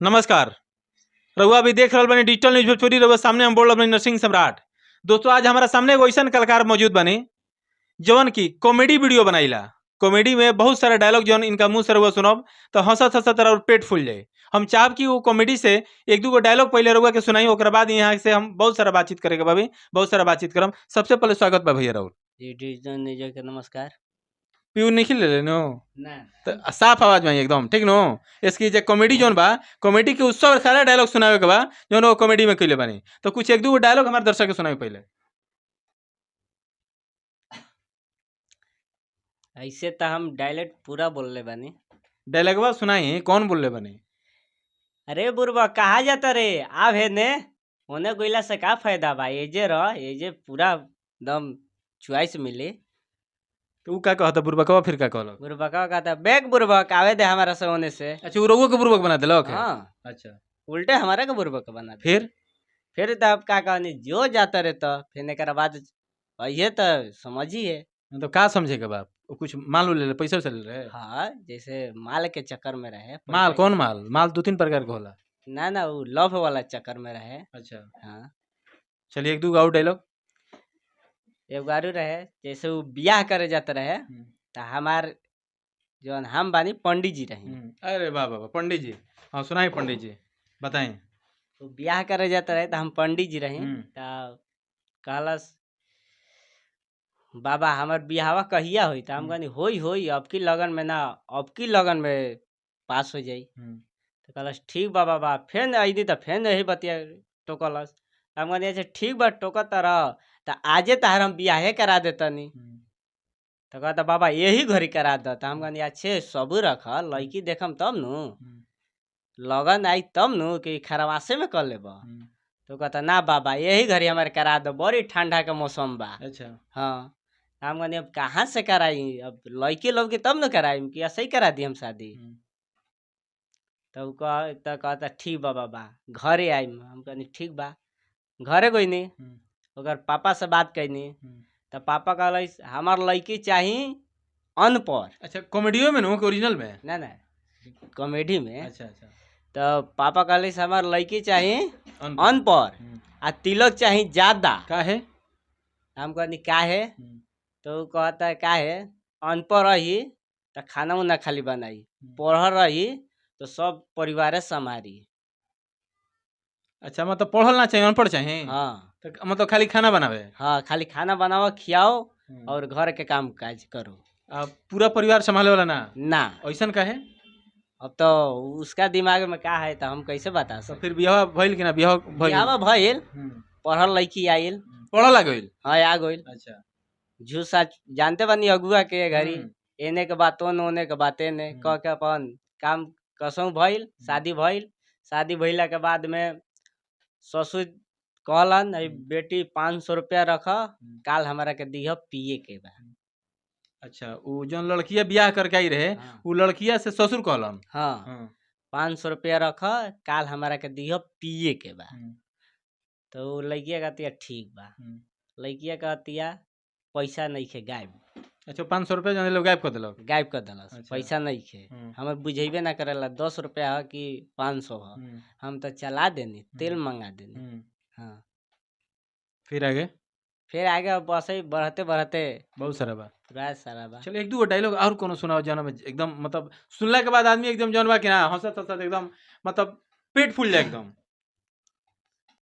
नमस्कार। रउआ भी देख रहल बानी डिजिटल न्यूज भोजपुरी। रउआ सामने हम बोल रहे नरसिंह सम्राट। दोस्तों, आज हमारा सामने एगो अइसन कलाकार मौजूद बनी जवन की कॉमेडी वीडियो बनाईला। कॉमेडी में बहुत सारा डायलॉग जवन इनका मुंह से रउआ सुनब तो हंसत हंसत और पेट फूल जाए। हम चाहब कि वो कॉमेडी से एक दू गो डायलॉग पहले रउआ के सुनाई, ओकरा बाद यहाँ से हम बहुत सारा बातचीत करे के बाबी, बहुत सारा बातचीत करम। सबसे पहले स्वागत बा भैया राउर। जी डिजिटल न्यूज के नमस्कार। पीऊ नहीं ले लेनो ना तो साफ आवाज में एकदम ठीक नो। इसकी जे कॉमेडी जोन बा, कॉमेडी के उत्सव सारा डायलॉग सुनावे के बा जोन वो कॉमेडी में कइले बानी। तो कुछ एक दू गो डायलॉग हमारे दर्शक के सुनावे पहले। ऐसे तो हम डायलेक्ट पूरा बोलले बानी। डायलॉगवा सुनाई, कौन बोलले बानी? अरे बुरबा कहा जाता रे, आ भेने होने गोइला से का फायदा बा? एजे रह, एजे पूरा दम चॉइस मिली। तो ऊ का कहता बुरबकवा, फिर का कहलो? बुरबा का कहता बैग बुरबक आवे दे हमारा से होने से। अच्छा, ऊ रउआ के बुरबक बना देलक है। हाँ, अच्छा, उल्टे हमारा के बुरबक बना दे। फिर तब का कहनी जो जाता रे तो फिर एकरा बाद ये तो समझिए। तो का समझे के बाप? वो कुछ माल ले ले, पैसा से ले रहे? हाँ, जैसे माल के चक्कर में रहे। माल कौन माल? माल दो तीन प्रकार के होला। ना वो लव वाला चक्कर में रहे। अच्छा, हाँ, चलिए एक दू गो और डायलॉग। एगो गारू रहे, जैसे वो बियाह करे जाते रहे तो हमार जो हम बानी पंडित जी रहे। अरे वाह वाह, पंडित जी। हाँ सुनाई पंडित जी, बताएं। तो बियाह करे जाते रहे तो हम पंडित जी रहे। तो कहलस बाबा हमार बियाहवा कहिया होई? तो हम कहनी होई होई, अब की लगन में ना, अब की लगन में पास हो जाई। तो कहलस ठीक बा बाबा। फिर अइनी तो फिर यही बतिया टोकलस। हम कहनी अच्छा ठीक बा, टोकत रह तो आजे तहार हम बियाहे करा देतनी। तो कहता बाबा यही घड़ी करा दो। तो हम कहनी अच्छे सबूर रख, लड़की देखम तब नु, लगन आई तब नु कि खरवासे में कर लेब। तो कहता ना बाबा यही घड़ी हमारे करा दो, बड़ी ठंडा के मौसम बा। अच्छा, हाँ, हम कहनी अब कहाँ से कराई? अब लड़की लोग के तब न कराई कि ऐसे ही करा दी हम शादी। तो कहता ठीक बा बाबा, घरे आई। हम कहनी ठीक बा। घरे गई नी, ओकर पापा से बात कैनी। तो पापा कहल हमार लड़की चाहिए अनपढ़। अच्छा, कॉमेडियो में नो कि ओरिजिनल में? ना ना, कॉमेडी में। अच्छा अच्छा। तो पापा कहल हमार लड़की चाहिए अनपढ़ आ तिलक चाहिए ज्यादा। का है? हम कहनी का है? तो कहता है का है, अनपढ़ रही तो खाना उना खाली बनाई, पढ़ रही तो सब परिवार संभारी। अच्छा, मतलब पढ़ल ना चाहिए, अनपढ़ चाहिए? हाँ, तो मतलब खाली खाना बनावे? हाँ, खाली खाना बनाओ, खियाओ और घर के काम काज करो। पूरा परिवार संभाले वाला ना? ना। ऐसन का है? अब तो उसका दिमाग में का है तो हम कैसे बता तो सकते? फिर बियाह भइल कि ना? बियाह भइल, पढ़ल लड़की आइल। पढ़ल आ गइल? हाँ, आ गइल। अच्छा, झूठ सच जानते बनी अगुआ के घड़ी, एने के बात ओने के बात एने कह के अपन काम कसम भइल। शादी भइल। शादी भइला के बाद में ससुर कहलन बेटी 500 रुपया रख, काल हमारा के दिह पिए के बा। अच्छा, वो जो लड़किया बियाह करके आई रहे, वो लड़किया से ससुर कहलन? हाँ, 500 रुपया रख, काल हमारा के दिह पिए के बा। तो लड़किया कहतिया ठीक बा। लड़किया कहतिया पैसा नहीं खे, गायब। अच्छा, 500 रुपया जो लोग गायब कर दिलक? गायब कर दिलस। अच्छा। पैसा नहीं खे, हमें बुझेबे ना करेला 10 रुपया है कि 500 है। हम तो चला देनी, तेल मंगा देनी। हाँ, फिर आगे बस ही बढ़ते बढ़ते बहुत सारा बा, पूरा सारा बा। चलो एक दू डायलॉग और कोनो सुनाओ जाना में एकदम मतलब सुनला के बाद आदमी एकदम जौन बा कि ना हंसत हंसत एकदम मतलब पेट फूल जाए एकदम।